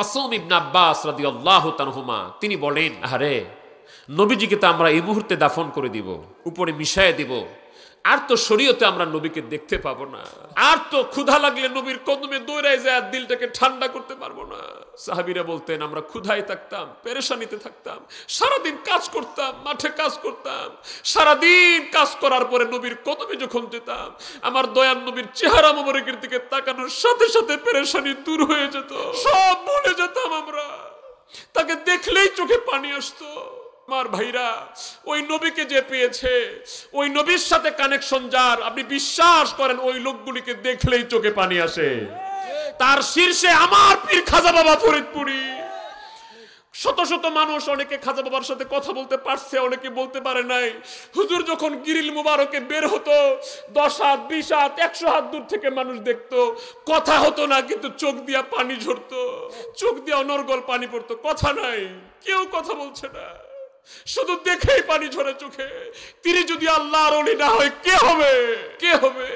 কাসম ইবনে আব্বাস রাদিয়াল্লাহু তাআলা তিনি বলেন, আরে নবীজিকে তো আমরা এই মুহূর্তে দাফন করে দিব, উপরে মিশায় দিব, আর তো শরীয়তে আমরা নবীকে দেখতে পাবো না, আর তো ক্ষুধা লাগলে নবীর কদমে দৌড়ায় যায় আর দিলটাকে ঠান্ডা করতে পারবো না। সাহাবীরা বলতেন, আমরা ক্ষুধায় থাকতাম, পেরেশানিতে থাকতাম, সারাদিন কাজ করতাম, মাঠে কাজ করতাম, সারাদিন কাজ করার পরে নবীর কদমে যখন যেতাম, আমার দয়াল নবীর চেহারা মোবারকের দিকে তাকানোর সাথে সাথে পেরেশানি দূর হয়ে যেত, সব ভুলে যেতাম আমরা। তাকে দেখলেই চোখে পানি আসতো। আমার ভাইরা, ওই নবীকে যে পেয়েছে, ওই নবীর সাথে কানেকশন যার, আপনি বিশ্বাস করেন ওই লোকগুলিকে দেখলেই চোখে পানি আসে। তার শীর্ষে আমার পীর খাজা বাবা ফরিদপুরি। শত শত মানুষ, অনেকে খাজা বাবার সাথে কথা বলতে পারছে, অনেকে বলতে পারে নাই। হুজুর যখন গিরিল মুবারকে বের হতো, 10 হাত 20 হাত 100 হাত দূর থেকে মানুষ দেখতো, কথা হতো না কিন্তু চোখ দিয়া পানি ঝরতো, চোখ দিয়া অনর্গল পানি পড়তো, কথা নাই, কেউ কথা বলছে না, শুধু দেখেই পানি ঝরে চোখে। তিনি যদি আল্লাহর ওলি না হয় কে হবে? কে হবে?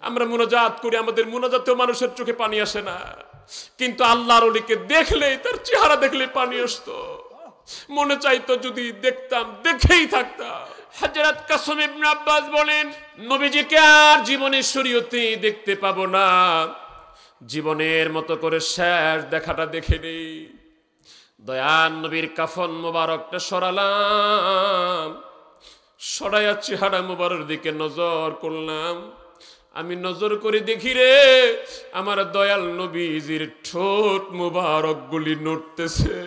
আমরা মুনাজাত করি, আমাদের মুনাজাতেও মানুষের চোখে পানি আসে না, কিন্তু আল্লাহর ওলিকে দেখলেই, তার চেহারা দেখলেই পানি আসতো। মনে চাইতো যদি দেখতাম, দেখেই থাকতাম। হযরত কাসম ইবনে আব্বাস বলেন, নবীজিকে আর জীবনের শরীয়তে দেখতে পাবো না, জীবনের মতো করে শেষ দেখাটা দেখে নেই। দয়াল নবীর কাফন মোবারকটা সরালাম, সরাইয়া চেহারা মোবারকের দিকে নজর করলাম। আমি নজর করে দেখি রে, আমার দয়াল নবীজির ঠোঁট মোবারক গুলি নড়তেছে।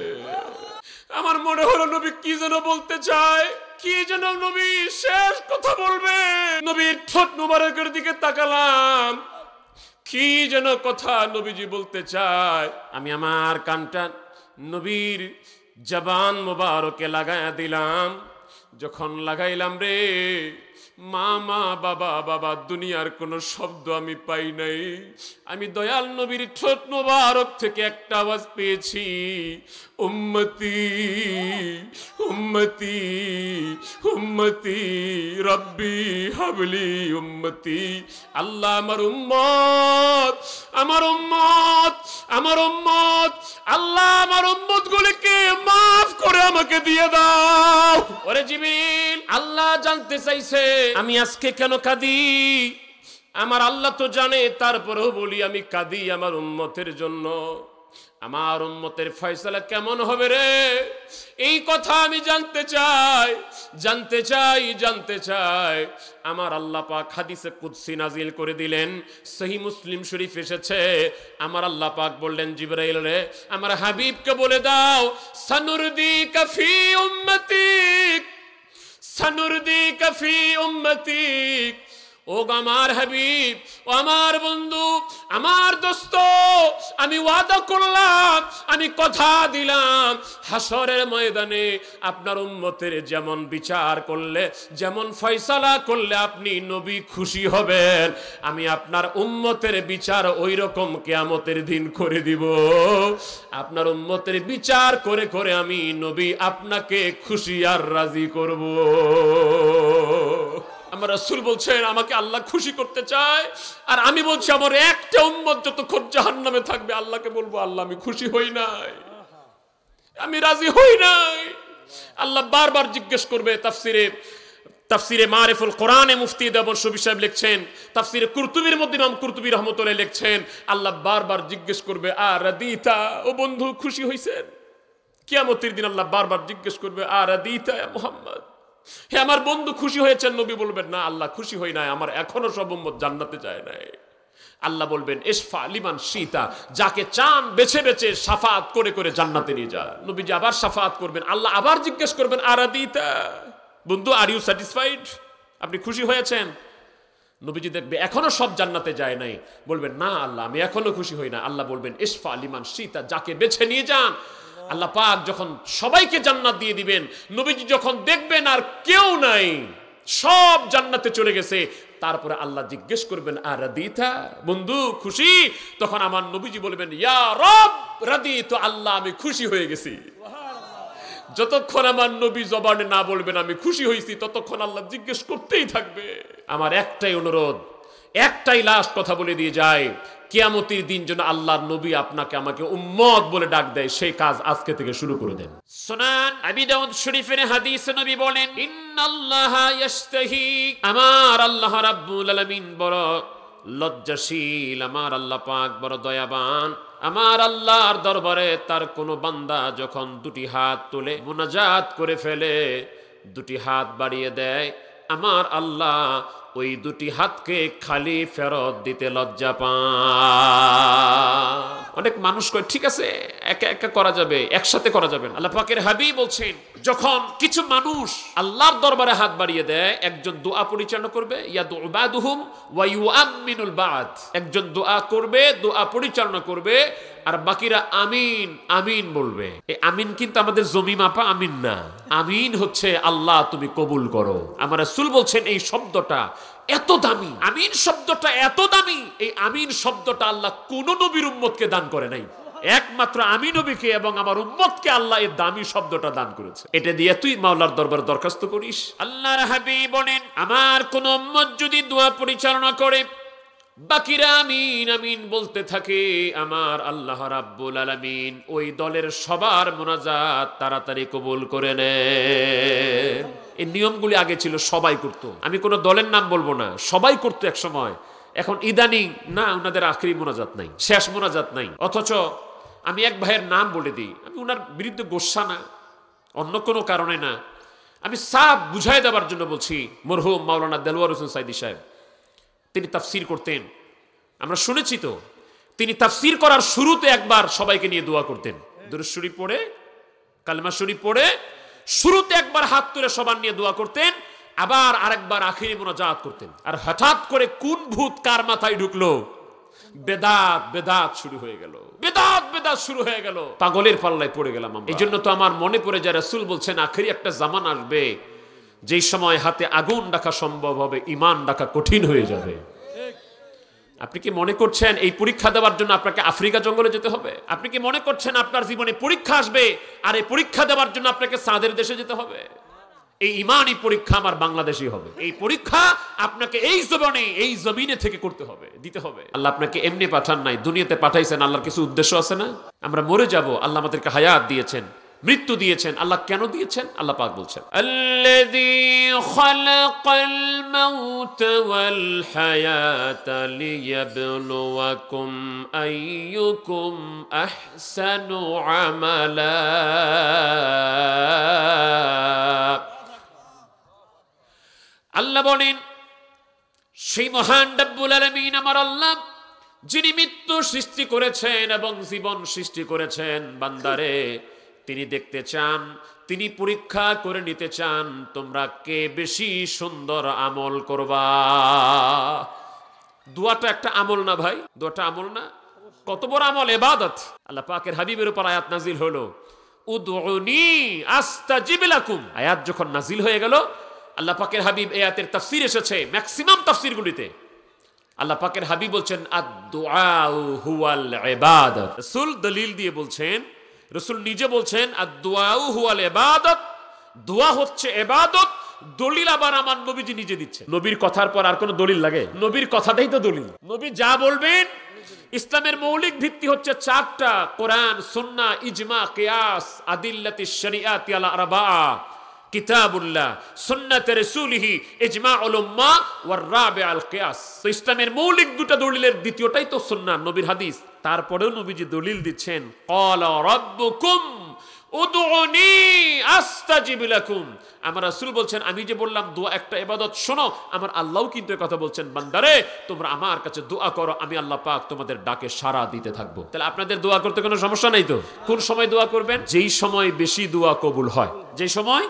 আমার মনে হলো নবী কি যেন বলতে চায়, কি যেন নবী শেষ কথা বলবে। নবীর ঠোঁট মোবারকের দিকে তাকালাম, কি যেন কথা নবীজি বলতে চায়। আমি আমার কানটা নবীর জবান মোবারকে লাগায়া দিলাম। যখন লাগাইলাম রে, মা মা বাবা বাবা দুনিয়ার কোন শব্দ আমি পাই নাই। আমি দয়াল নবীর ঠোঁট মোবারক থেকে একটা আওয়াজ পেয়েছি, উম্মতি উম্মতি উম্মতি রব্বি হাবলি উম্মতি। আল্লাহ আমার উম্মত, আমার উম্মত, আমার উম্মত, আল্লাহ আমার উম্মত গুলিকে মাফ করে আমাকে দিয়ে দাও। ওরে জিবরিল, আল্লাহ জানতে চাইছে আমি আজকে কেন কাঁদি। আমার আল্লাহ তো জানে, তারপরেও বলি আমি কাঁদি আমার উম্মতের জন্য। আমার উম্মতের ফয়সালা কেমন হবে রে, এই কথা আমি জানতে চাই, জানতে চাই, জানতে চাই। আমার আল্লাহ পাক হাদিসে কুদসি নাজিল করে দিলেন, সহিহ মুসলিম শরীফ এসেছে। আমার আল্লাহ পাক বললেন, জিবরাইল রে, আমার হাবিবকে বলে দাও, সানুরদিকা ফি উম্মতিক, সানুরদিকা ফি উম্মতিক। ও আমার হাবিব, ও আমার বন্ধু, আমার দোস্ত, আমি ওয়াদা করলাম, আমি কথা দিলাম, হাসরের ময়দানে আপনার উম্মতের যেমন বিচার করলে, যেমন ফয়সালা করলে আপনি নবী খুশি হবেন, আমি আপনার উম্মতের বিচার ওই রকম কিয়ামতের দিন করে দিব। আপনার উম্মতের বিচার করে করে আমি নবী আপনাকে খুশি আর রাজি করব। আমার রাসূল বলছেন আমাকে আল্লাহ খুশি করতে চায়, আর আমি বলছি আমার একটা উম্মত যতক্ষণ জাহান্নামে থাকবে আল্লাহকে বলবো, আল্লাহ আমি খুশি হই নাই, আমি রাজি হই নাই। আল্লাহ বারবার জিজ্ঞেস করবে। তাফসিরে মারিফুল কোরআনে মুফতি দেওবন্দ শফি সাহেব লিখছেন, তাফসিরে কুরতুবীর মধ্যে ইমাম কুরতুবী রাহমাতুল্লাহ লিখছেন, আল্লাহ বারবার জিজ্ঞেস করবে, আরাদিতা, ও বন্ধু খুশি হইছেন? কিয়ামতের দিন আল্লাহ বারবার জিজ্ঞেস করবে, আরাদিতা ইয়া মুহাম্মদ, হে আমার বন্ধু খুশি হয়েছেন? নবী বলবেন, না আল্লাহ খুশি হই নাই, আমার এখনো সব উম্মত জান্নাতে যায় নাই। আল্লাহ বলবেন, ইশফা লিমান শিতা, যাকে চান বেছে বেছে শাফাআত করে করে জান্নাতে নিয়ে যা। নবীজি আবার শাফাআত করবেন, আল্লাহ আবার জিজ্ঞেস করবেন, আরাদিতা, বন্ধু আর ইউ স্যাটিসফাইড, আপনি খুশি হয়েছেন? নবীজি দেখবে এখনো সব জান্নাতে যায় নাই, বলবেন, না আল্লাহ আমি এখনো খুশি হই না। আল্লাহ বলবেন, ইশফা লিমান শিতা, যাকে বেছে নিয়ে যান। আল্লাহ পাক যখন সবাইকে জান্নাত দিয়ে দিবেন, নবীজি যখন দেখবেন আর কেউ নাই, সব জান্নাতে চলে গেছে, তারপরে আল্লাহ জিজ্ঞেস করবেন, আরাদিতা, বন্ধু খুশি? তখন আমার নবীজি বলবেন, ইয়া রব রাদিতু, আল্লাহ আমি খুশি হয়ে গেছি। যতক্ষণ আমার নবী জবানে না বলবেন আমি খুশি হয়েছি, ততক্ষণ আল্লাহ জিজ্ঞেস করতেই থাকবে। আমার একটাই অনুরোধ, একটাই লাস্ট কথা বলে দিয়ে যায়, কিয়ামতের দিন যেন আল্লাহর নবী আপনাকে আমাকে উম্মত বলে ডাক দেয়, সেই কাজ আজকে থেকে শুরু করে দেন। সুনান আবি দাউদ শরীফের হাদিসে নবী বলেন, ইন্নাল্লাহা ইয়াশতাহি, আমার আল্লাহ রাব্বুল আলামিন বড় লজ্জাশীল, আমার আল্লাহ পাক বড় দয়াবান। আমার আল্লাহর দরবারে তার কোনো বান্দা যখন দুটি হাত তুলে মুনাজাত করে ফেলে, দুটি হাত বাড়িয়ে দেয়, আমার আল্লাহ ওই দুটি হাতকে খালি ফেরত দিতে লজ্জা পান। অনেক মানুষ কয় ঠিক আছে একা একা করা যাবে, একসাথে করা যাবে না। আল্লাহ পাকের হাবিব বলছেন, যখন কিছু মানুষ আল্লাহর দরবারে হাত বাড়িয়ে দেয়, একজন দোয়া পরিচালনা করবে, ইয়াদউ বাদুহুম ওয়া ইউআমিনুল বাদ, একজন দোয়া করবে, দোয়া পরিচালনা করবে, আর বাকিরা আমিন আমিন বলবে। এই আমিন কিন্তু আমাদের জমি মাপা আমিন না, আমিন হচ্ছে আল্লাহ তুমি কবুল করো। আমার রাসূল বলছেন এই শব্দটা এত দামি, আমিন শব্দটা এত দামি, এই আমিন শব্দটা আল্লাহ কোন নবীর উম্মতকে দান করে নাই, একমাত্র আমি নবীকে এবং আমার উম্মতকে আল্লাহ এই দামি শব্দটা দান করেছে। এটা দিয়ে তুই মাওলার দরবারে দরখাস্ত করিস। আল্লাহর হাবিব বলেন, আমার কোন উম্মত যদি দোয়া পরিচালনা করে, বাকিরা আমিন আমিন বলতে থাকে, আমার আল্লাহ রাব্বুল আলামিন ওই দলের সবার মুনাজাত তাড়াতাড়ি কবুল করে নেন। এই নিয়মগুলি আগে ছিল, সবাই করত, আমি কোনো দলের নাম বলবো না, সবাই করতো এক সময়। এখন ইদানিং না, ওনাদের আখরি মোনাজাত নাই, শেষ মোনাজাত নাই। অথচ আমি এক ভাইয়ের নাম বলে দিই, আমি ওনার বিরুদ্ধে গোসা না, অন্য কোনো কারণে না, আমি সাফ বুঝাই দেওয়ার জন্য বলছি। মরহুম মাওলানা দেলওয়ার হোসেন সাইদি সাহেব, তিনি তাফসির করতেন, আমরা শুনেছি তো। তিনি তাফসির করার শুরুতে একবার সবাইকে নিয়ে দোয়া করতেন, দুরূদ শরীফ পড়ে, কালেমা শরীফ পড়ে, শুরুতে একবার হাত তুলে সবার নিয়ে দোয়া করতেন, আবার আরেকবার আখিরি মুনাজাত করতেন। আর হঠাৎ করে কোন ভূত কার মাথায় ঢুকলো, বেদাত বেদাত শুরু হয়ে গেল, বেদাত বেদাত শুরু হয়ে গেল, পাগলের পাল্লায় পড়ে গেলাম। এই জন্য তো আমার মনে পড়ে যায়, রাসূল বলছেন আখিরি একটা জামান আসবে, যেই সময় হাতে আগুন রাখা সম্ভব হবে, ঈমান রাখা কঠিন হয়ে যাবে। আপনি কি মনে করছেন এই পরীক্ষা দেওয়ার জন্য আপনাকে আফ্রিকা জঙ্গলে যেতে হবে? আপনি কি মনে করছেন আপনার জীবনে পরীক্ষা আসবে আর এই পরীক্ষা দেওয়ার জন্য আপনাকে সাদের দেশে যেতে হবে? এই ঈমানি পরীক্ষা আমার বাংলাদেশেই হবে। এই পরীক্ষা আপনাকে এই জীবনে এই জমিনে থেকে করতে হবে, দিতে হবে। আল্লাহ আপনাকে এমনি পাঠান নাই, দুনিয়াতে পাঠাইছেন, আল্লাহর কিছু উদ্দেশ্য আছে না? আমরা মরে যাব, আল্লাহ আমাদেরকে হায়াত দিয়েছেন, মৃত্যু দিয়েছেন। আল্লাহ কেন দিয়েছেন? আল্লাহ পাক বলছেন, আল্লাযী খালাকাল মাউতা ওয়াল হায়াতা লিয়াবলুয়াকুম আইয়ুকুম আহসানু আমালা। আল্লাহ বলেন, সেই মহান রব্বুল আলামিন আমার আল্লাহ, যিনি মৃত্যু সৃষ্টি করেছেন এবং জীবন সৃষ্টি করেছেন, বান্দারে তিনি দেখতে চান, তিনি পরীক্ষা করে নিতে চান তোমরা কে বেশি সুন্দর আমল করবা। দোয়াটা একটা আমল না ভাই? দোয়াটা আমল না? কত বড় আমল, ইবাদত। আল্লাহ পাকের হাবিবের উপর আয়াত নাজিল হলো, উদউনি আস্তাজিব লাকুম। আয়াত যখন নাজিল হয়ে গেল, আল্লাহ পাকের হাবিব, এই আয়াতের তাফসীর এসেছে ম্যাক্সিমাম তাফসীরগুলিতে, আল্লাহ পাকের হাবিব বলছেন আদ-দুআউ হুয়াল ইবাদত। রাসূল দলিল দিয়ে বলছেন, রাসূল নিজে বলছেন আদ-দুআউ হুয়াল ইবাদত, দোয়া হচ্ছে ইবাদত। দলিল আবার আমার নবীজি নিজে দিচ্ছেন। নবীর কথার পর আর কোনো দলিল লাগে? নবীর কথাটাই তো দলিল। নবী যা বলবেন, ইসলামের মৌলিক ভিত্তি হচ্ছে চারটা, কোরআন, সুন্নাহ, ইজমা, কিয়াস, আদিল্লাতিশ শরিয়াতি আলা আরবাআ, কিতাবুল্লাহ, সুন্নাতে রাসূলিহি, ইজমাউল উম্মাহ ওয়ার রাবিআল কিয়াস। তো ইসলামের মৌলিক দুটো দলিলের দ্বিতীয়টাই তো সুন্নাহ, নবীর হাদিস। তারপরেও নবীজি দলিল দিচ্ছেন, ক্বালা রাব্বুকুম উদউনি আস্তাজিব লাকুম। আমার রাসূল বলছেন, আমি যে বললাম দোয়া একটা ইবাদত, শোনো, আমার আল্লাহও কিন্তু এই কথা বলছেন, বান্দারে তোমরা আমার কাছে দোয়া করো, আমি আল্লাহ পাক তোমাদের ডাকে সাড়া দিতে থাকবো। তাহলে আপনাদের দোয়া করতে কোনো সমস্যা নাই তো? কোন সময় দোয়া করবেন? যেই সময় বেশি দোয়া কবুল হয়, যেই সময়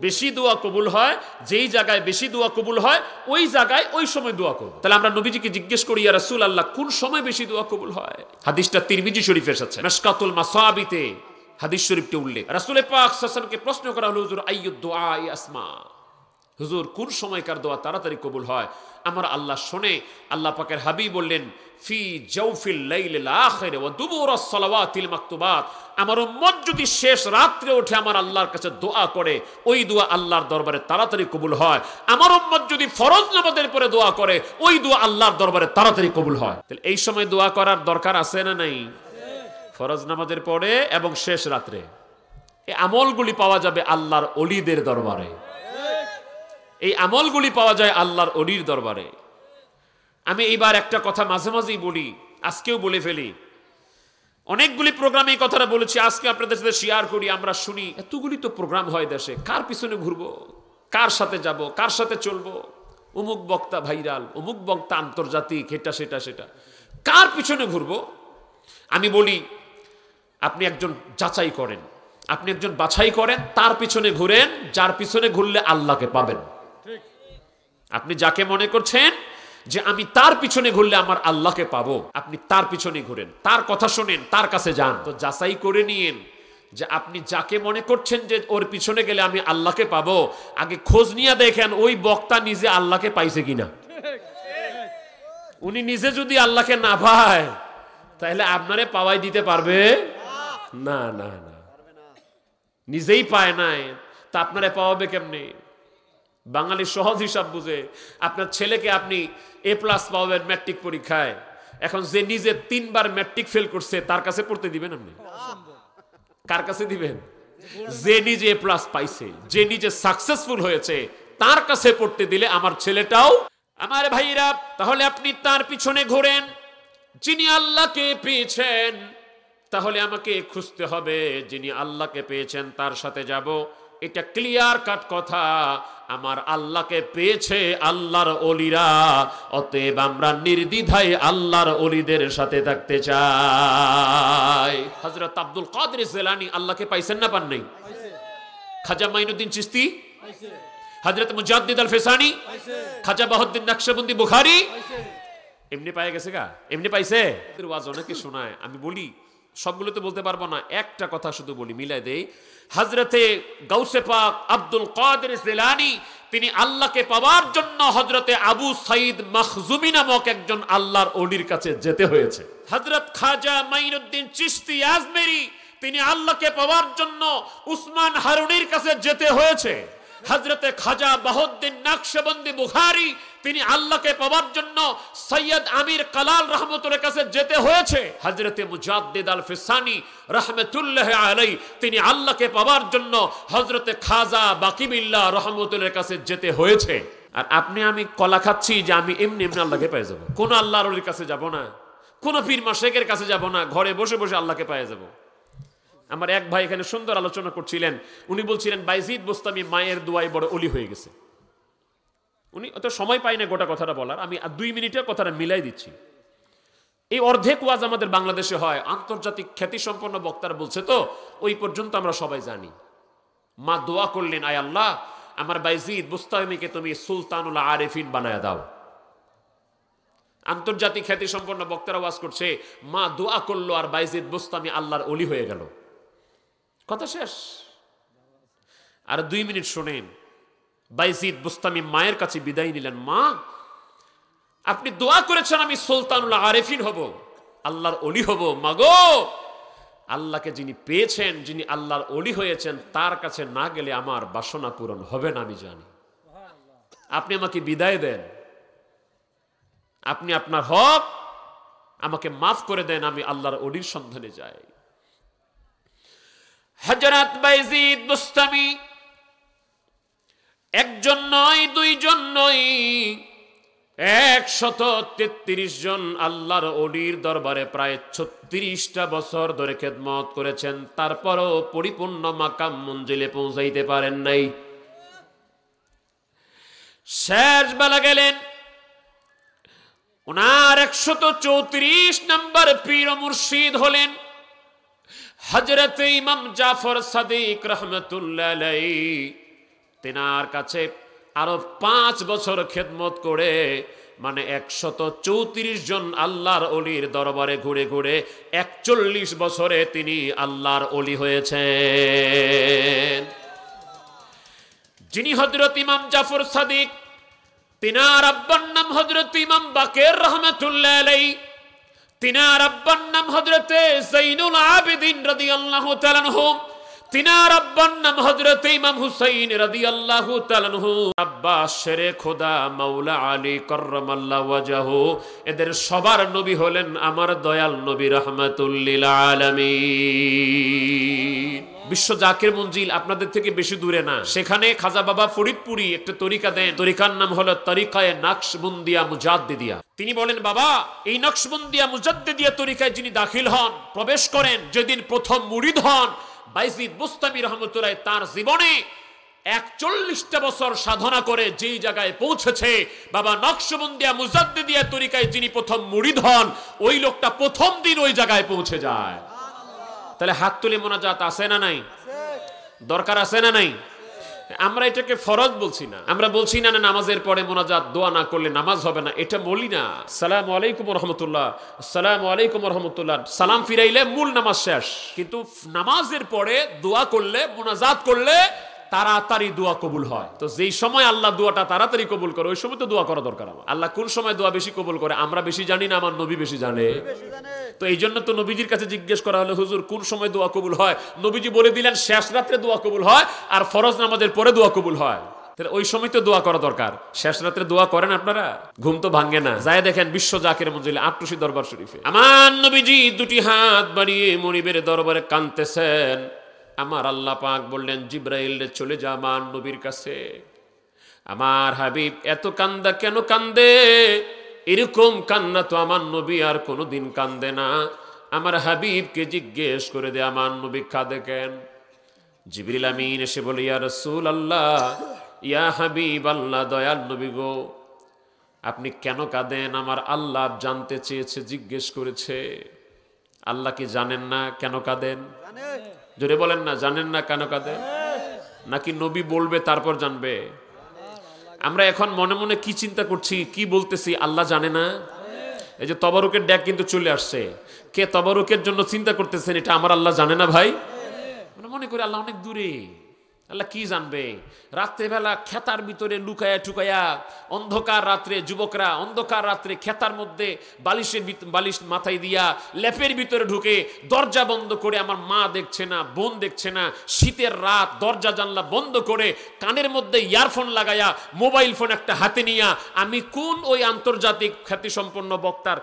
বেশি দোয়া কবুল হয়, যেই জায়গায় বেশি দোয়া কবুল হয়, ওই জায়গায় ওই সময় দোয়া করব। তাহলে আমরা নবীজিকে জিজ্ঞেস করি, ইয়া রাসূলুল্লাহ, কোন সময় বেশি দোয়া কবুল হয়? হাদিসটা তিরমিজি শরীফে এসেছে, মিশকাতুল মাসাবিতে হাদিস শরীফটি উল্লেখ। রাসূল পাক সাল্লাল্লাহু আলাইহি ওয়াসাল্লামকে প্রশ্ন করা হলো, হুজুর আইয়ুদ দুআই আসমা, হুজুর কোন সময়কার দোয়া তাড়াতাড়ি কবুল হয়? আমার আল্লাহ শোনে। আল্লাহ পাকের হাবিব বললেন, ফি জাওফিল লাইলিল আখির ওয়া দুবুরাস সালাওয়াতিল মাকতুবাত। আমার উম্মত যদি শেষ রাত্রে উঠে আমার আল্লাহর কাছে দোয়া করে, ওই দোয়া আল্লাহর দরবারে তাড়াতাড়ি কবুল হয়। আমার উম্মত যদি ফরজ নামাজের পরে দোয়া করে, ওই দোয়া আল্লাহর দরবারে তাড়াতাড়ি কবুল হয়। তাহলে এই সময় দোয়া করার দরকার আছে না নাই? ফরজ নামাজের পরে এবং শেষ রাত্রে। এই আমলগুলি পাওয়া যাবে আল্লাহর ওলিদের দরবারে। এই আমলগুলি পাওয়া যায় আল্লাহর ওলির দরবারে। আমি এইবার একটা কথা মাঝে মাঝেই বলি, আজকেও বলে ফেলি। অনেকগুলি প্রোগ্রামে এই কথাটা বলেছি, আজকে আপনাদের সাথে শেয়ার করি। আমরা শুনি এতগুলি তো প্রোগ্রাম হয় দেশে, কার পিছনে ঘুরবো, কার সাথে যাব, কার সাথে চলবো, অমুক বক্তা ভাইরাল, অমুক বক্তা আন্তর্জাতিক, এটা সেটা সেটা, কার পিছনে ঘুরবো? আমি বলি আপনি একজন যাচাই করেন, আপনি একজন বাছাই করেন, তার পিছনে ঘুরেন যার পিছনে ঘুরলে আল্লাহকে পাবেন। আপনি যাকে মনে করছেন যে আমি তার পিছনে ঘুরলে আমার আল্লাহকে পাবো, আপনি তার পিছনে ঘুরেন, তার কথা শোনেন, তার কাছে যান। তো যাচাই করে নিয়েন যে আপনি যাকে মনে করছেন যে ওর পিছনে গেলে আমি আল্লাহকে পাবো, আগে খোঁজ নিয়ে দেখেন ওই বক্তা নিজে আল্লাহকে পাইছে কিনা। উনি নিজে যদি আল্লাহকে না পায় তাহলে আপনারে পাওয়াই দিতে পারবে না। না না, নিজেই পায় নাই তা আপনারে পাওয়াবে কেমনে? বাঙালি সহজ হিসাব বুঝে আপনার ছেলেকে আপনি A+ পাওয়াবেন ম্যাট্রিক পরীক্ষায়। এখন যে নিজে 3 বার ম্যাট্রিক ফেল করছে তার কাছে পড়তে দিবেন আপনি? কার কাছে দিবেন? যে নিজে A+ পাইছে, যে নিজে সাকসেসফুল হয়েছে, তার কাছে পড়তে দিলে আমার ছেলেটাও। আমার ভাইরা, তাহলে আপনি তার পিছনে ঘোরেন যিনি আল্লাহকে পেয়েছেন। তাহলে আমাকে খুঁজতে হবে যিনি আল্লাহকে পেয়েছেন তার সাথে যাব। এটা ক্লিয়ার কাট কথা। আমার আল্লাহকে পেয়েছে আল্লাহর ওলিরা, অতএব আমরা নির্দ্বিধায় আল্লাহর ওলিদের সাথে থাকতে চাই। হযরত আব্দুল কাদের জিলানী আল্লাহকে পাইছেন না পান নাই? খাজা মাইনুদ্দিন চিশতি, হযরত মুজাদ্দিদ আল ফিসানি, খাজা বাহাউদ্দিন নকশবন্দি বুখারী এমনি পায়ে গেছে গা? এমনি পাইছে? ওয়াজ অনেকে শোনায়, আমি বলি সবগুলো তো বলতে পারবো না, একটা কথা শুধু বলি, মিলাই দেই। হযরতে গাউসে পাক আব্দুল কাদের জিলানী, তিনি আল্লাহকে পাওয়ার জন্য হযরতে আবু সাইদ মখজুমি নামক একজন আল্লাহর ওলির কাছে যেতে হয়েছে। হযরত খাজা মাইনুদ্দিন চিশতি আজমেরি, তিনি আল্লাহকে পাওয়ার জন্য উসমান হারুনির কাছে যেতে হয়েছে। হযরতে খাজা বাহাউদ্দিন নকশবন্দি বুখারী, তিনি আল্লাহকে পাওয়ার জন্য সৈয়দ আমির কালাল রহমতুল্লাহর কাছে যেতে হয়েছে। হযরতে মুজাদ্দিদ আল ফিসানি রাহমাতুল্লাহি আলাইহি, তিনি আল্লাহকে পাওয়ার জন্য হযরতে খাজা বাকিবিল্লাহ রহমতুল্লাহর কাছে যেতে হয়েছে। আর আপনি আমি কলা খাচ্ছি যে আমি এমনি এমনি আল্লাহকে পেয়ে যাব। কোন আল্লাহর ওলির কাছে যাব না, কোন পীর মাশায়েখের কাছে যাব না, ঘরে বসে বসে আল্লাহকে পেয়ে যাব। আমার এক ভাই এখানে সুন্দর আলোচনা করছিলেন, উনি বলছিলেন বাইজিদ বোস্তামি মায়ের দোয়ায় বড় ওলি হয়ে গেছে। উনি অত সময় পাই না গোটা কথাটা বলার, আমি 2 মিনিটের কথাটা মিলাই দিচ্ছি। এই অর্ধেক ওয়াজ আমাদের বাংলাদেশে হয়, আন্তর্জাতিক খ্যাতিসম্পন্ন বক্তারা বলছে, তো ওই পর্যন্ত আমরা সবাই জানি। মা দোয়া করলেন, আয় আল্লাহ, আমার বাইজিদ বোস্তামিকে তুমি সুলতানুল আরিফিন বানায়া দাও। আন্তর্জাতিক খ্যাতিসম্পন্ন বক্তারা ওয়াজ করছে, মা দোয়া করলো আর বাইজিদ বোস্তামি আল্লাহর ওলি হয়ে গেল। কথা শেষ। আর 2 মিনিট শোনেন, বাইজিদ বুস্তামি মায়ের কাছে বিদায় নিলেন, মা আপনি দোয়া করেছেন আমি সুলতানুল আরিফিন হব, আল্লাহর ওলি হব। মাগো, আল্লাহকে যিনি পেয়েছেন, যিনি আল্লাহর ওলি হয়েছেন, তার কাছে না গেলে আমার বাসনা পূরণ হবে না, আমি জানি। আপনি আমাকে বিদায় দেন, আপনি আপনার হক আমাকে মাফ করে দেন, আমি আল্লাহর ওলির সন্ধানে যাই। হযরত বাইজিদ বুস্তামি একজন নয়, 2 জন নয়, 133 জন আল্লাহর ওলির দরবারে প্রায় 36টা বছর ধরে খেদমত করেছেন। তারপরও পরিপূর্ণ মাকাম মঞ্জিলে পৌঁছাইতে পারেন নাই। শেষ বেলা গেলেন, ওনার 134 নম্বর পীর ও মুর্শিদ হলেন হযরত ইমাম জাফর সাদিক রাহমাতুল্লাহ আলাইহি। তেনার কাছে আরো 5 বছর খেদমত করে, মানে 134 জন আল্লাহর ওলির দরবারে ঘুরে ঘুরে 41 বছরে তিনি আল্লাহর ওলি হয়েছেন। যিনি হযরত ইমাম জাফর সাদিক, তিনার আব্বার নাম হযরত ইমাম বাকের রহমাতুল্লাহ আলাইহি, তিনার আব্বার নাম হযরত যাইনুল আবেদিন রাদিয়াল্লাহু তাআলা আনহু, তিনার আব্বার নাম হযরত ইমাম হুসাইন রাদিয়াল্লাহু তাআলা আনহু, আব্বাস শেরে খোদা মাওলা আলী কাররামাল্লাহু ওয়াজহু, এদের সবার নবী হলেন আমার দয়াল নবী রাহমাতুল লিল আলামিন। বিশ্ব জাকির মঞ্জিল আপনাদের থেকে বেশি দূরে না, সেখানে খাজা বাবা ফরিদপুরি একটা তরিকা দেন, তরিকার নাম হলো তরিকায়ে নকশবন্দিয়া মুজাদ্দিদিয়া। তিনি বলেন, বাবা এই নকশবন্দিয়া মুজাদ্দিদিয়া তরিকায় যিনি দাখিল হন, প্রবেশ করেন, যেদিন প্রথম মুরিদ হন বাইজিদ বুস্তামি রহমতুল্লাহ, তার জীবনে 41টা বছর সাধনা করে যেই জায়গায় পৌঁছেছে, বাবা নকশবন্দিয়া মুজাদ্দিদিয়া তরিকায় যিনি প্রথম মুরিদ হন, ওই লোকটা প্রথম দিন ওই জায়গায় পৌঁছে যায়। তাহলে হাত তুলে মোনাজাত আছে না নাই? দরকার আছে না নাই? আমরা এটাকে ফরজ বলছি না, আমরা বলছি না নামাজের পরে মোনাজাত দোয়া না করলে নামাজ হবে না, এটা বলি না। আসসালামু আলাইকুম ওয়া রাহমাতুল্লাহ, আসসালামু আলাইকুম ওয়া রাহমাতুল্লাহ, সালাম ফিরাইলে মূল নামাজ শেষ। কিন্তু নামাজের পরে দোয়া করলে, মোনাজাত করলে তাড়াতাড়ি দোয়া কবুল হয়। তো যেই সময় আল্লাহ দোয়াটা তাড়াতাড়ি কবুল করে, ওই সময় তো দোয়া করা দরকার। আমার আল্লাহ কোন সময় দোয়া বেশি কবুল করে আমরা বেশি জানি না, আমার নবী বেশি জানে। তো এই জন্য তো নবীজির কাছে জিজ্ঞেস করা হলো, হুজুর কোন সময় দোয়া কবুল হয়? নবীজি বলে দিলেন শেষ রাত্রে দোয়া কবুল হয়, আর ফরজ নামাজের পরে দোয়া কবুল হয়। তাহলে ওই সময় তো দোয়া করা দরকার। শেষ রাত্রে দোয়া করেন আপনারা? ঘুম তো ভাঙ্গে না। যায় দেখেন বিশ্ব জাকির মঞ্জিল আটটুসি দরবার শরীফে আমার নবীজি দুটি হাত বাড়িয়ে মনিবের দরবারে কাঁদতেছেন। আমার আল্লাহ পাক বললেন, জিব্রাইল রে চলে যা আমার নবীর কাছে। আমার হাবিব এত কান্দা কেন কান্দে? এরকম কান্না তো আমার নবী আর কোনোদিন কান্দে না। আমার হাবিবকে জিজ্ঞেস করে দে আমার নবী কাঁদে কেন? জিবরিল আমিন এসে বলে, ইয়া রাসূলুল্লাহ, ইয়া হাবিব আল্লাহ, দয়াল নবী গো, আপনি কেন কাঁদেন? আমার আল্লাহ জানতে চেয়েছে, জিজ্ঞেস করেছে। আল্লাহ কি জানেন না কেন কাঁদেন? জোরে বলেন না, জানেন না কেন কাঁদেন? নাকি নবী বলবে তারপর জানবে? আমরা এখন মনে মনে কি চিন্তা করছি, কি বলতেছি, আল্লাহ জানে না? এই যে তবারুকের ডাক কিন্তু চলে আসছে, কে তবারুকের জন্য চিন্তা করতেছেন, এটা আমার আল্লাহ জানে না ভাই? মনে করি আল্লাহ অনেক দূরে, আল্লাহ কি জানবে? রাত্রেবেলা খেতার ভিতরে লুকায়া টুকায়া, অন্ধকার রাত্রে যুবকরা অন্ধকার রাত্রে খেতার মধ্যে বালিশ মাথায় দিয়া লেপের ভিতরে ঢুকে দরজা বন্ধ করে, আমার মা দেখছে না, বোন দেখছে না, শীতের রাত দরজা জানলা বন্ধ করে কানের মধ্যে ইয়ারফোন লাগায়া মোবাইল ফোন একটা হাতে নিয়া, আমি কোন ওই আন্তর্জাতিক খ্যাতিসম্পন্ন বক্তার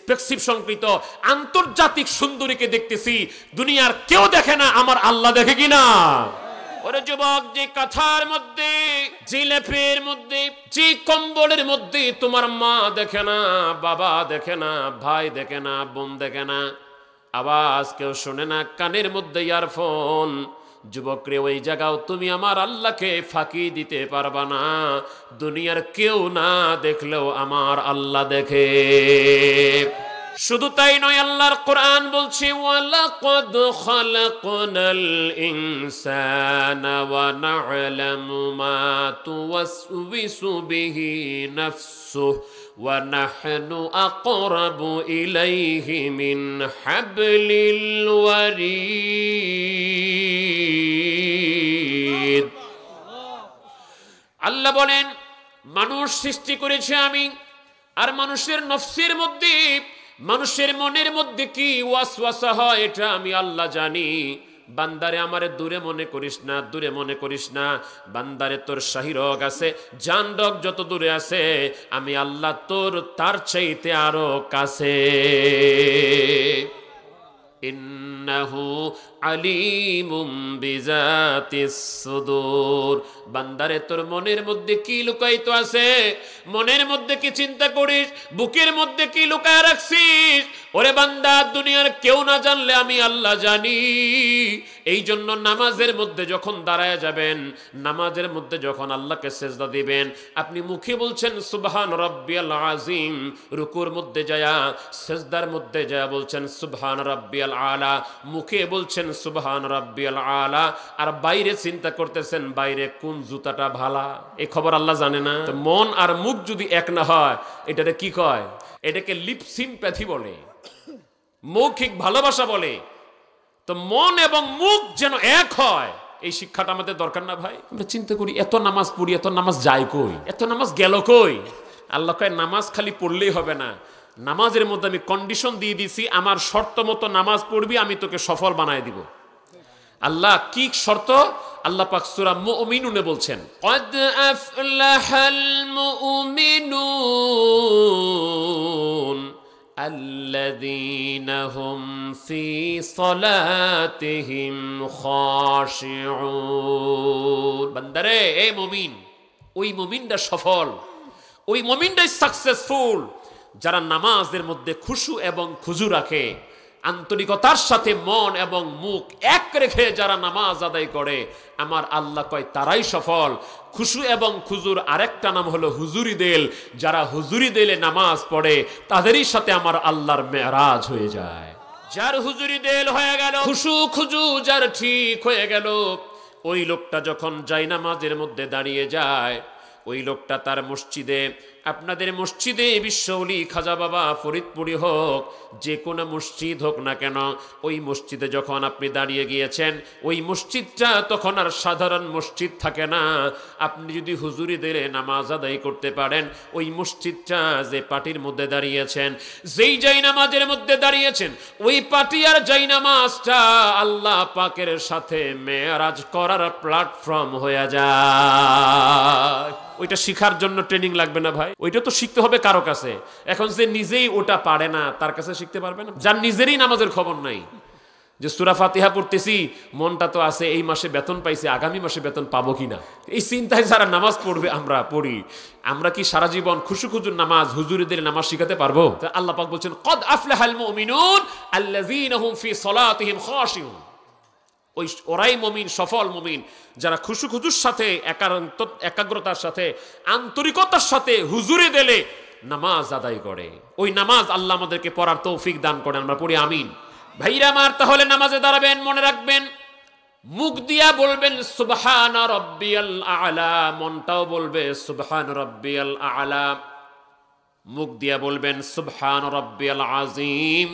প্রেসক্রিপশনকৃত আন্তর্জাতিক সুন্দরীকে দেখতেছি, দুনিয়ার কেউ দেখে না, আমার আল্লাহ দেখে কিনা? ওরে যুবক, যে কাঁথার মধ্যে, যে লেপের মধ্যে, যে কম্বলের মধ্যে তোমার মা দেখে না, বাবা দেখে না, ভাই দেখে না, বোন দেখে না, আওয়াজ কেউ শোনে না, কানের মধ্যে ইয়ারফোন, যুবকরে ওই জায়গাও তুমি আমার আল্লাহকে ফাঁকি দিতে পারবা না। দুনিয়ার কেউ না দেখলেও আমার আল্লাহ দেখে। শুধু তাই নয়, আল্লাহর কোরআন বলছে, ওয়ালাকাদ খালাকনাল ইনসানা ওয়া না'লামু মা তুওয়াসওয়িসু বিহি নাফসুহু ওয়া নাহনু আকরাবু ইলাইহি মিন হাবলিল ওয়ারিদ। আল্লাহ বলেন, মানুষ সৃষ্টি করেছে আমি, আর মানুষের নফসের মধ্যে, মানুষের মনের মধ্যে কি ওয়াসওয়াসা হয় এটা আমি আল্লাহ জানি। বান্দারে আমারে দূরে মনে করিস না, দূরে মনে করিস না। বান্দারে তোর শাহী রগ আছে, জান রগ যত দূরে আছে, আমি আল্লাহ তোর তার চাইতে আরো কাছে। ইন্নাহু আলিমুম বিজাতিস সুদূর। বান্দারে তোর মনের মধ্যে কি লুকায়িত আছে, মনের মধ্যে কি চিন্তা করিস, বুকের মধ্যে কি লুকায় রাখছিস, ওরে বান্দা দুনিয়ার কেউ না জানলে আমি আল্লাহ জানি। এই জন্য নামাজের মধ্যে যখন দাঁড়ায় যাবেন, নামাজের মধ্যে যখন আল্লাহকে সেজদা দিবেন, আপনি মুখে বলছেন সুবহান রাব্বিয়াল আযীম, রুকুর মধ্যে যায়া সেজদার মধ্যে যায়া বলছেন সুবহান রাব্বিয়াল আলা, মুখে বলছেন সুবহান রাব্বিয়াল আলা, আর বাইরে চিন্তা করতেছেন বাইরে কোন জুতাটা ভালা। এই খবর আল্লাহ জানে না? তো মন আর মুখ যদি এক না হয়, এটাকে কি কয়? এটাকে লিপ সিম্প্যাথি বলে, মৌখিক ভালোবাসা বলে। তো মন এবং মুখ যেন এক হয়, এই শিক্ষাটা আমাদের দরকার না ভাই? আমরা চিন্তা করি এত নামাজ পড়ি, এত নামাজ যায় কই, এত নামাজ গেল কই? আল্লাহ কয় নামাজ খালি পড়লেই হবে না, নামাজের মধ্যে আমি কন্ডিশন দিয়ে দিছি, আমার শর্ত মতো নামাজ পড়বি, আমি তোকে সফল বানায় দিব। আল্লাহ কি শর্ত? আল্লাহ পাক সূরা মুমিনুনে বলছেন, ক্বাদ আফলাহাল মুমিনুন আল্লাযীনা হুম ফি সালাতিহিম খাশিউন। বান্দারে, এই মুমিন, ওই মুমিনটা সফল, ওই মুমিনটাই সাকসেসফুল যারা নামাজের মধ্যে খুশু এবং খুজু রাখে, আন্তরিকতার সাথে মন এবং মুখ এক রেখে যারা নামাজ আদায় করে, আমার আল্লাহ কয় তারাই সফল। খুশু এবং খুজুর আরেকটা নাম হলো হুজুরি দেল। যারা হুজুরি দেলে নামাজ পড়ে তাদেরই সাথে আমার আল্লাহর মেরাজ হয়ে যায়। যার হুজুরি দেল হয়ে গেল, খুশু খুজু যার ঠিক হয়ে গেল, ওই লোকটা যখন যায় নামাজের মধ্যে দাঁড়িয়ে যায়, ওই লোকটা তার মসজিদে, আপনাদের মসজিদে বিশ্বওলি খাজা বাবা ফরিদপুরি হোক, যে কোনো মসজিদ হোক না কেন, ওই মসজিদে যখন আপনি দাঁড়িয়ে গিয়েছেন, ওই মসজিদটা তখন আর সাধারণ মসজিদ থাকে না। আপনি যদি হুজুরি দিলে নামাজ আদায় করতে পারেন, ওই মসজিদটা যে পাটির মধ্যে দাঁড়িয়েছেন, যেই জাই নামাজের মধ্যে দাঁড়িয়েছেন, ওই পাটি আর জাই নামাজটা আল্লাহ পাকের সাথে মেরাজ করার প্ল্যাটফর্ম হয়ে যায়। ওইটা শিখার জন্য ট্রেনিং লাগবে না ভাই, ওইটা তো শিখতে হবে কারো কাছে। এখন যে নিজেই ওটা পারে না, তার কাছে শিখতে পারবে না? যার নিজেরই নামাজের খবর নাই, যে সূরা ফাতিহা পড়তেছি, মনটা তো আছে এই মাসে বেতন পাইছি, আগামী মাসে বেতন পাবো কিনা, এই চিন্তায় যারা নামাজ পড়বে, আমরা পড়ি, আমরা কি সারা জীবন খুশু খুজুর নামাজ, হুজুরিদের নামাজ শিখাতে পারবো? আল্লাহ পাক বলছেন, ক্বাদ আফলাহাল মুমিনুন আল্লাযীনা হুম ফি সালাতিহিম খাশিউন। ওই ওরাই মুমিন, সফল মুমিন যারা খুশু খুজুর সাথে, একাগ্রতার সাথে, আন্তরিকতার সাথে হুজুরি দিলে নামাজ আদায় করে। ওই নামাজ আল্লাহ আমাদেরকে পড়ার তৌফিক দান করেন, আমরা পড়ি আমিন। ভাইরা আমার, তাহলে নামাজে দাঁড়াবেন, মনে রাখবেন, মুখ দিয়া বলবেন সুবহান রাব্বিয়াল আ'লা, মনটাও বলবে সুবহান রাব্বিয়াল আ'লা। মুখ দিয়া বলবেন সুবহান রাব্বিয়াল আযীম,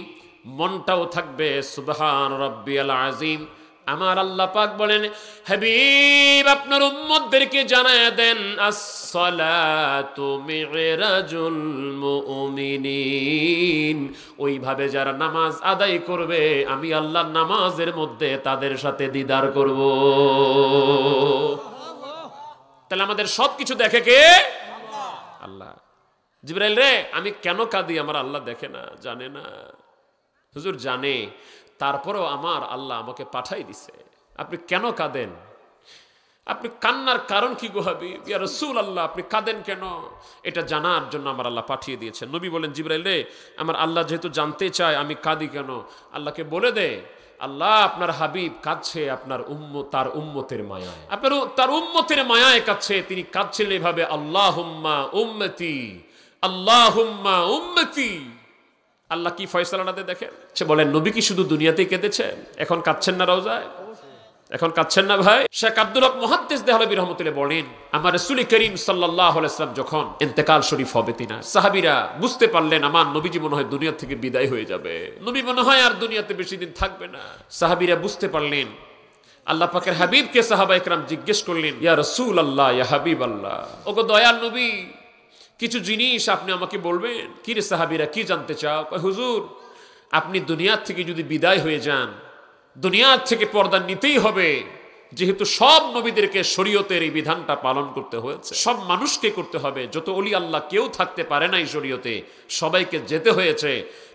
মনটাও থাকবে সুবহান রাব্বিয়াল আযীম। আমার আল্লাহ পাক বলেন, হাবিব আপনার উম্মতদেরকে জানায়া দেন, আসসালাতু মি'রাজুল মুমিনিন। ওইভাবে যারা নামাজ আদায় করবে, আমি আল্লাহ নামাজের মধ্যে তাদের সাথে দিদার করব। তাহলে আমাদের সবকিছু দেখে কে? আল্লাহ। জিবরাইল রে, আমি কেন কাঁদি? আমার আল্লাহ দেখে না, জানে না? হুজুর জানে, তারপরেও আমার আল্লাহ আমাকে পাঠাই দিছে। আপনি কেন কাঁদেন? আপনি কান্নার কারণ কি গো হাবিব? ইয়া রাসূলুল্লাহ, আপনি কাঁদেন কেন? এটা জানার জন্য আমার আল্লাহ পাঠিয়ে দিয়েছেন। নবী বলেন, জিবরাইল রে, আমার আল্লাহ যেহেতু জানতে চায় আমি কাঁদি কেন, আল্লাহকে বলে দে, আল্লাহ আপনার হাবিব কাঁদছে আপনার তার উম্মতের মায়ায়, আপনার তার উম্মতের মায়ায় কাঁদছে। তিনি কাঁদছেন এভাবে, আল্লাহুম্মা উম্মতি, আল্লাহুম্মা উম্মতি। আল্লাহ কি ফয়সালাতে দেখেন। সে বলেন, নবী কি শুধু দুনিয়াতেই কেঁদেছেন? এখন কাঁদছেন না রওজায়? এখন কাঁদছেন না ভাই? শেখ আব্দুল হক মুহাদ্দিস দেহলভী রাহমাতুল্লাহ বলেন, আমার রাসূল করিম সাল্লাল্লাহু আলাইহি ওয়াসাল্লাম যখন ইন্তেকাল শরীফ হবে, সাহাবীরা বুঝতে পারলেন আমার নবীজি মনে হয় দুনিয়া থেকে বিদায় হয়ে যাবে, নবী মনে হয় আর দুনিয়াতে বেশি দিন থাকবে না। সাহাবীরা বুঝতে পারলেন। আল্লাহ পাকের হাবিবকে সাহাবায়ে কেরাম জিজ্ঞেস করলেন, ইয়া রাসূলুল্লাহ, ইয়া হাবিবাল্লাহ, ওগো দয়াল নবী, কিছু জিনিস আপনি আমাকে বলবেন? কি রে সাহাবীরা, কি জানতে চাও? হুজুর, আপনি দুনিয়া থেকে যদি বিদায় হয়ে যান, দুনিয়া থেকে পর্দা নিতেই হবে, যেহেতু সব নবীদেরকে শরীয়তের এই বিধানটা পালন করতে হয়েছে, সব মানুষকে করতে হবে। যত ওলি আল্লাহ কেউ থাকতে পারে নাই শরীয়তে, সবাইকে যেতে হয়েছে।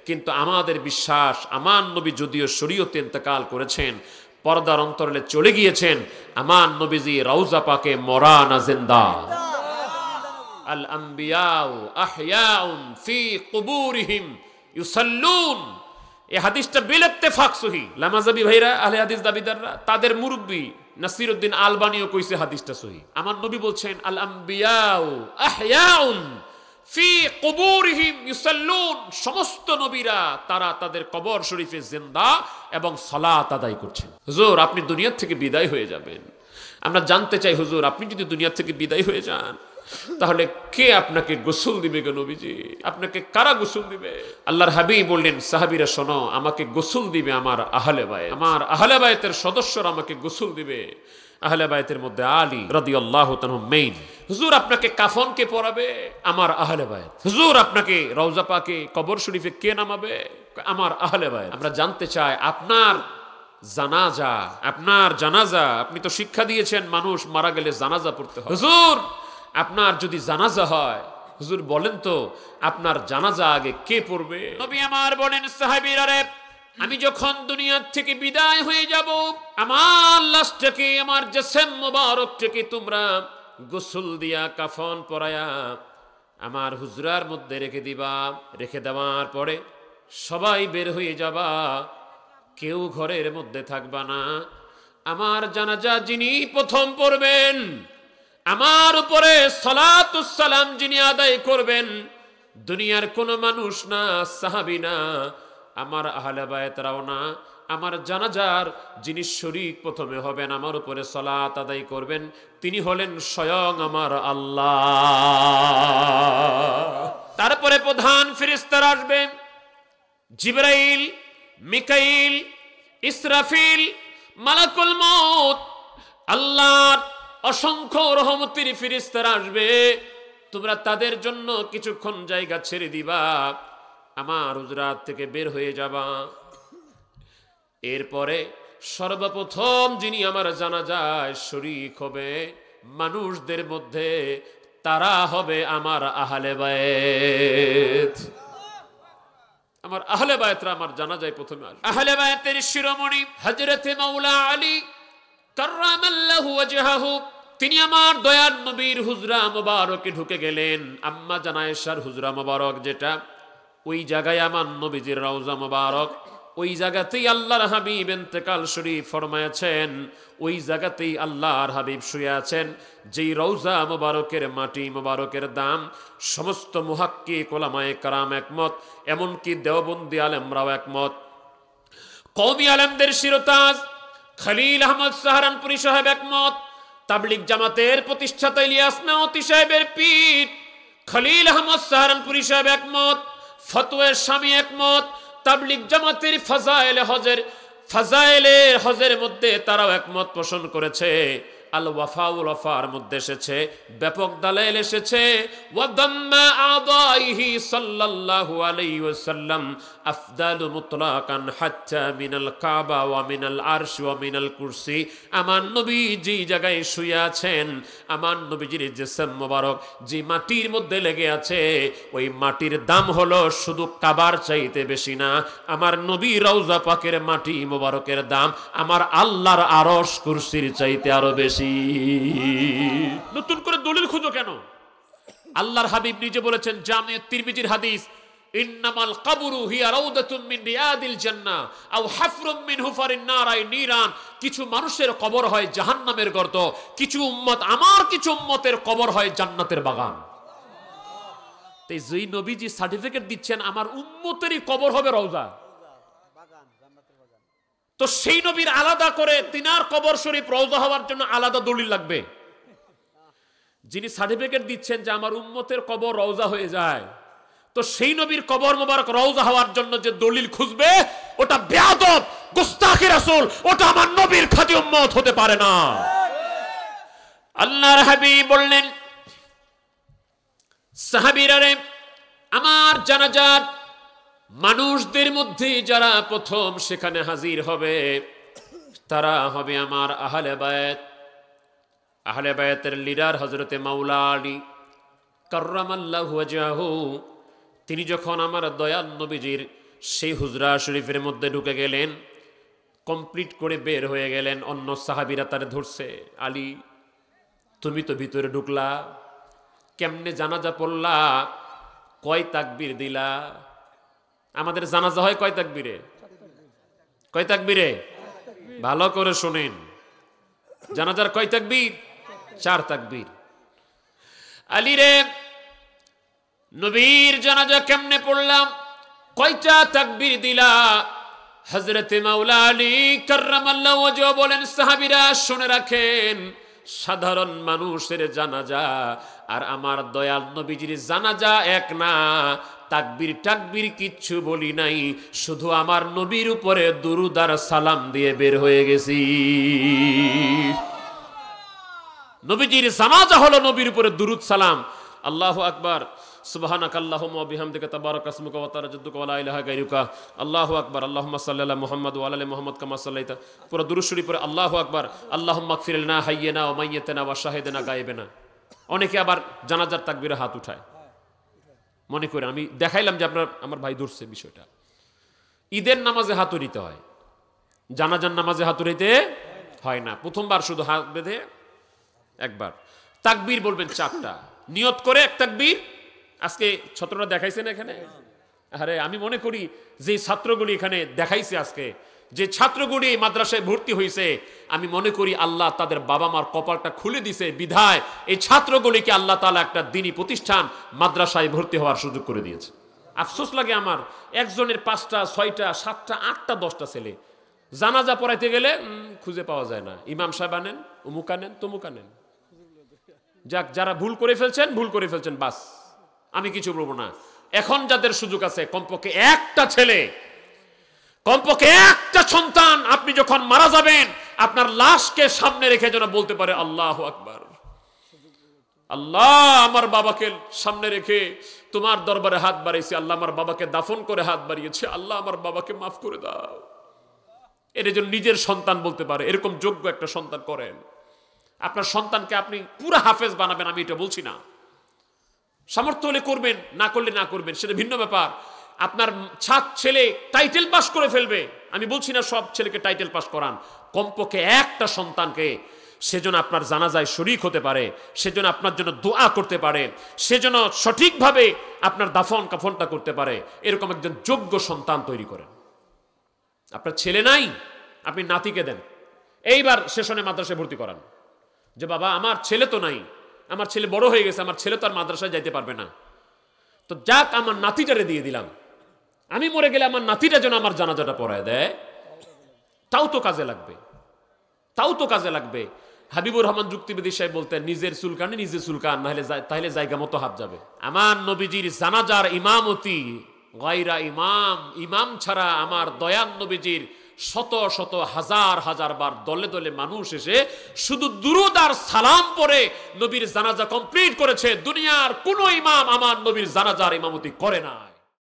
কিন্তু আমাদের বিশ্বাস, আমার নবী যদিও শরীয়তে ইন্তেকাল করেছেন, পর্দার অন্তরালে চলে গিয়েছেন, আমার নবীজি রওজা পাকে মরা না জিন্দা। আল আম্বিয়াউ আহয়াউন ফি কুবুরিহিম ইউসাল্লুন। এই হাদিসটা বিল ইত্তেফাক সহিহ। লামাযাবি ভাইরা, আহলে হাদিস দাবিদাররা, তাদের মুরব্বি নাসিরউদ্দিন আলবানিও কইছে হাদিসটা সহিহ। আমার নবী বলছেন, আল আম্বিয়াউ আহয়াউন ফি কুবুরিহিম ইউসাল্লুন। সমস্ত নবীরা তারা তাদের কবর শরীফে জিন্দা এবং সালাত আদায় করছেন। হুজুর, আপনি দুনিয়া থেকে বিদায় হয়ে যাবেন, আমরা জানতে চাই, হুজুর আপনি যদি দুনিয়া থেকে বিদায় হয়ে যান, তাহলে কে আপনাকে গোসল দিবে গো নবীজি? আপনাকে কারা গোসল দিবে? আল্লাহর হাবিব বললেন, সাহাবীরা শোনো, আমাকে গোসল দিবে আমার আহলে বায়ত, আমার আহলে বায়তের সদস্যরা আমাকে গোসল দিবে। আহলে বায়তের মধ্যে আলী রাদিয়াল্লাহু তাআলা মেইন। হুজুর আপনাকে কাফন কে পরাবে? আমার আহলে বায়ত। হুজুর আপনাকে রওজা পাকে কবর শরীফে কে নামাবে? আমার আহলে বায়ত। আমরা জানতে চাই আপনার জানাজা, আপনার জানাজা, আপনি তো শিক্ষা দিয়েছেন মানুষ মারা গেলে জানাজা পড়তে হয়। হুজুর আপনার যদি জানাজা হয়, হুজুর বলেন তো আপনার জানাজা আগে কে পড়বে? নবী আমার বলেন, সাহাবীরা রে, আমি যখন দুনিয়া থেকে বিদায় হয়ে যাব, আমার লাশটাকে, আমার জিসম মুবারকটাকে তোমরা গোসল দিয়া কাফন পরায়া আমার হুজরার মধ্যে রেখে দিবা। রেখে দেওয়ার পরে সবাই বের হয়ে যাবা, কেউ ঘরের মধ্যে থাকবা না। আমার জানাজা যিনি প্রথম পড়বেন, আমার উপরে সালাতুস সালাম যিনি আদায় করবেন, দুনিয়ার কোনো মানুষ না, সাহাবী না, আমার আহলে বায়তরাও না, আমার জানাজার যিনি শরীক প্রথমে হবেন, আমার উপরে সালাত আদায় করবেন, তিনি হলেন স্বয়ং আমার আল্লাহ। তারপরে প্রধান ফেরেশতারা আসবে, জিবরাইল, মিকাইল, ইসরাফিল, মালাকুল মউত। আল্লাহর অসংখ্য রহমতের ফেরেশতারা আসবে, তোমরা তাদের জন্য কিছুক্ষণ জায়গা ছেড়ে দিবা, আমার হুজরাত থেকে বের হয়ে যাবা। এরপরে সর্বপ্রথম যিনি আমার জানাজায় শরীক হবে মানুষদের মধ্যে, তারা হবে আমার আহলে বায়ত। আমার আহলে বায়তরা আমার জানাজায় প্রথমে আসবে। আহলে বায়তের শিরোমণি হযরতে মাওলা আলী কাররামাল্লাহু ওয়াজহাহু, তিনি আমার দয়ার নবীর হুজরা মুবারকে ঢুকে গেলেন। আম্মা জানা আয়েশার হুজরা মুবারক যেটা, ওই জায়গায় আমার নবীজির রওজা মুবারক, ওই জায়গাতেই আল্লাহর হাবিব ইন্তেকাল শরীফ ফরমায়াছেন, ওই জায়গাতেই আল্লাহর হাবিব শুয়ে আছেন। যেই রওজা মুবারকের মাটি মুবারকের দাম সমস্ত মুহাক্কিক উলামায়ে কেরাম একমত, এমনকি দেওবন্দি আলেমরাও একমত। কওমি আলেমদের শিরতাজ খলিল আহমদ সাহারানপুরী সাহেব একমত, তাবলিগ জামাতের প্রতিষ্ঠাতা ইলিয়াস নাওতি সাহেবের পীর খলিল আহমদ সাহারানপুরী সাহেব একমত, ফতোয়ার স্বামী একমত, তাবলিগ জামাতের ফাজাইলে হজের মধ্যে তারাও একমত পোষণ করেছে। আল ওয়াফাউল ওয়াফার মধ্যে এসেছে, ব্যাপক দালাইল এসেছে, ওয়াদাম্মা আদাইহি সাল্লাল্লাহু আলাইহি ওয়াসাল্লাম আফদালু মুতলাকান হাত্তা মিনাল কাবা ওয়া মিনাল আরশ ওয়া মিনাল কুরসি। আমার নবী যে জায়গায় শুয়ে আছেন, আমার নবীজির জিসম মোবারক যে মাটির মধ্যে লেগে আছে, ওই মাটির দাম হলো শুধু কাবার চাইতে বেশি না, আমার নবী রওজা পাকের মাটি মোবারকের দাম আমার আল্লাহর আরশ কুরসির চাইতে আরো বেশি। নতুন করে দলিল খুঁজো কেন? আল্লাহর হাবিব নিজে বলেছেন, জামে তিরমিজির হাদিস, ইন্নামাল কবরু হিয়া রাউদাতুম মিন রিয়াদিল জান্নাহ আও হাফরুম মিন হুফারিন নারাই নিরান। কিছু মানুষের কবর হয় জাহান্নামের গর্ত, কিছু উম্মত, আমার কিছু উম্মতের কবর হয় জান্নাতের বাগান। তাই যেই নবীজি সার্টিফিকেট দিচ্ছেন আমার উম্মতেরই কবর হবে রওজা, তো সেই নবীর আলাদা করে তিনার কবর শরীফ রওজা হওয়ার জন্য আলাদা দলিল লাগবে। যিনি সার্টিফিকেট দিচ্ছেন যে আমার উম্মতের কবর রওজা হয়ে যায়, তো সেই নবীর কবর মোবারক রওজা হওয়ার জন্য যে দলিল খুঁজবে, ওটা বেয়াদব, গুস্তাখি রাসূল, ওটা আমার নবীর খাঁটি উম্মত হতে পারে না। আল্লাহর হাবিব বললেন, সাহাবীরা রে, আমার জানাজার মানুষদের মধ্যে যারা প্রথম সেখানে হাজির হবে তারা হবে আমার আহলে বায়ত। আহলে বায়তের লিডার হযরতে মাওলা আলী কাররামাল্লাহু ওয়াজহাহু, তিনি যখন আমার দয়াল নবীজির সেই হুজরা শরীফের মধ্যে ঢুকে গেলেন, কমপ্লিট করে বের হয়ে গেলেন, অন্য সাহাবীরা তারে ধরছে, আলী তুমি তো ভিতরে ঢুকলা, কেমনে জানাজা পড়লা, কয় তাকবীর দিলা? আমাদের জানাজা হয় কয় তাকবীরে? কয় তাকবীরে? ভালো করে শুনেন, জানাজার কয় তাকবীর? 4 তাকবীর। আলী রে, নবীর জানাজা কেমনে পড়লাম, কয়টা তাকবীর দিলা? হযরতে মাওলা আলী কাররামাল্লাহু ওয়াজহু বলেন, সাহাবীরা শুনে রাখেন, সাধারণ মানুষের জানাজা আর আমার দয়াল নবীজির জানাজা এক না। তাকবীর টাকবীর কিচ্ছু বলি নাই, শুধু আমার নবীর উপরে দুরূদ আর সালাম দিয়ে বের হয়ে গেছি। নবীজির জানাজা হলো নবীর উপরে দুরূদ সালাম। আল্লাহু আকবার, সুবহানাকাল্লাহুম্মা ওয়া বিহামদিকা তাবারাকা ইসমুকা ওয়া তাআলা জাদ্দুকা ওয়া লা ইলাহা গায়রুকা। আল্লাহু আকবার। আল্লাহুম্মা সাল্লি আলা মুহাম্মাদ ওয়া আলা আলি মুহাম্মাদ কামা সাল্লাইতা। পুরো দুরূদ শরীফ পড়ে আল্লাহু আকবার। আল্লাহুম্মা গফির লানা হাইয়্যানা ওয়া মাইয়্যিতানা ওয়া শাহিদানা গায়িবানা। অনেকে আবার জানাজার তাকবীরে হাত উঠায়, মনে করে আমি দেখাইলাম যে আমার ভাই ধরছে বিষয়টা। ঈদের নামাজে হাত উঠাইতে হয়, জানাজার নামাজে হাত উঠাইতে হয় না। প্রথমবার শুধু হাত বেঁধে একবার তাকবীর বলবেন 4টা, নিয়ত করে এক তাকবীর। আজকে ছাত্ররা দেখাইছেন এখানে। আরে আমি মনে করি যে ছাত্রগুলি এখানে দেখাইছে, আজকে যে ছাত্রগুলি মাদ্রাসায় ভর্তি হয়েছে, আমি মনে করি আল্লাহ তাদের বাবা মার কপালটা খুলে দিছে, বিধায় এই ছাত্রগুলিকে আল্লাহ তাআলা একটা দ্বীনি প্রতিষ্ঠান মাদ্রাসায় ভর্তি হওয়ার সুযোগ করে দিয়েছে। আফসোস লাগে আমার, একজনের 5টা 6টা 7টা 8টা 10টা ছেলে, জানাজা পড়াইতে গেলে খুঁজে পাওয়া যায় না। ইমাম সাহেব আনেন, অমুক আনেন, তমুক আনেন। যাক, যারা ভুল করে ফেলছেন, বাস আমি কিছু বলবো না। এখন যাদের সুযোগ আছে, কমপক্ষে একটা ছেলে, কমপক্ষে একটা সন্তান, আপনি যখন মারা যাবেন আপনার লাশকে সামনে রেখে যেন বলতে পারে আল্লাহু আকবার। আল্লাহ, আমার বাবাকে সামনে রেখে তোমার দরবারে হাত বাড়িয়েছি, আল্লাহ আমার বাবাকে দাফন করে হাত বাড়িয়েছে, আল্লাহ আমার বাবাকে মাফ করে দাও। এর জন্য নিজের সন্তান বলতে পারে, এরকম যোগ্য একটা সন্তান করেন। আপনার সন্তানকে আপনি পুরো হাফেজ বানাবেন, আমি এটা বলছি না। সামর্থ্য হলে করবেন, না করলে না করবেন, সেটা ভিন্ন ব্যাপার। আপনার ছেলে টাইটেল পাস করে ফেলবে, আমি বলছি না সব ছেলেকে টাইটেল পাস করান। কমপক্ষে একটা সন্তানকে সেজন্য আপনার জানাজায় শরীক হতে পারে, সেজন্য আপনার জন্য দোয়া করতে পারে, সেজন্য সঠিকভাবে আপনার দাফন কাফনটা করতে পারে, এরকম একজন যোগ্য সন্তান তৈরি করেন। আপনার ছেলে নাই, আপনি নাতিকে দেন, এইবার সেশনে মাদ্রাসায় ভর্তি করান। যে বাবা, আমার ছেলে তো নাই, আমার ছেলে বড় হয়ে গেছে, আমার ছেলে তো আর মাদ্রাসায় যাইতে পারবে না, তো যাক আমার নাতিটারে দিয়ে দিলাম, আমি মরে গেলে আমার নাতিটা যেন আমার জানাজাটা পড়ায় দেয়, তাও তো কাজে লাগবে। হাবিবুর রহমান যুক্তিবিদ সাহেব বলতেন, নিজের চুলকানে নিজে চুলকান, তাহলে জায়গা মতো হাত যাবে। আমার নবীজির জানাজার ইমামতি গায়রা ইমাম ছাড়া আমার দয়াল নবীজির শত শত হাজার হাজার বার দলে দলে মানুষ এসে শুধু দুরূদ আর সালাম পড়ে নবীর জানাজা কমপ্লিট করেছে। দুনিয়ার কোন ইমাম আমার নবীর জানাজার ইমামতি করে না।